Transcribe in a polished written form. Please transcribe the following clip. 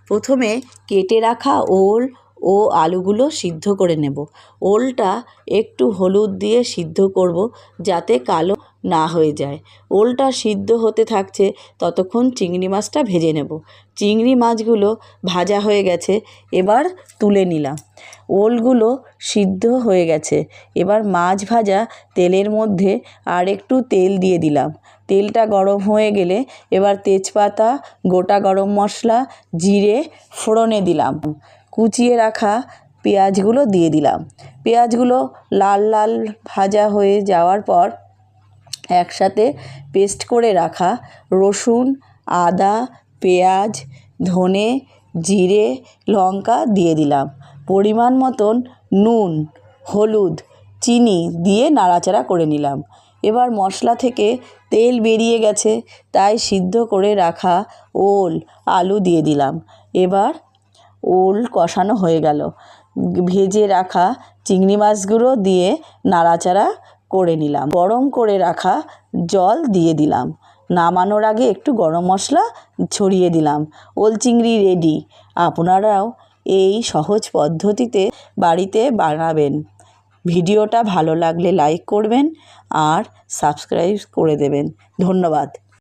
প্রথমে কেটে রাখা ওল ও আলুগুলো সিদ্ধ করে নেব। ওলটা একটু হলুদ দিয়ে সিদ্ধ করব যাতে কালো না হয়ে যায়। ওলটা সিদ্ধ হতে থাকছে ততক্ষণ চিংড়ি মাছটা ভেজে নেব। চিংড়ি মাছগুলো ভাজা হয়ে গেছে, এবার তুলে নিলাম। ওলগুলো সিদ্ধ হয়ে গেছে, এবার মাছ ভাজা তেলের মধ্যে আর একটু তেল দিয়ে দিলাম। তেলটা গরম হয়ে গেলে এবার তেজপাতা, গোটা গরম মশলা, জিরে ফোড়নে দিলাম। কুচিয়ে রাখা পেঁয়াজগুলো দিয়ে দিলাম। পেঁয়াজগুলো লাল লাল ভাজা হয়ে যাওয়ার পর একসাথে পেস্ট করে রাখা রসুন, আদা, পেঁয়াজ, ধনে, জিরে, লঙ্কা দিয়ে দিলাম। পরিমাণ মতন নুন, হলুদ, চিনি দিয়ে নাড়াচাড়া করে নিলাম। এবার মশলা থেকে তেল বেরিয়ে গেছে, তাই সিদ্ধ করে রাখা ওল, আলু দিয়ে দিলাম। এবার ওল কষানো হয়ে গেল। ভেজে রাখা চিংড়ি মাছগুলো দিয়ে নাড়াচাড়া করে নিলাম। গরম করে রাখা জল দিয়ে দিলাম। নামানোর আগে একটু গরম মশলা ছড়িয়ে দিলাম। ওল চিংড়ি রেডি। আপনারাও এই সহজ পদ্ধতিতে বাড়িতে বানাবেন। ভিডিওটা ভালো লাগলে লাইক করবেন আর সাবস্ক্রাইব করে দেবেন। ধন্যবাদ।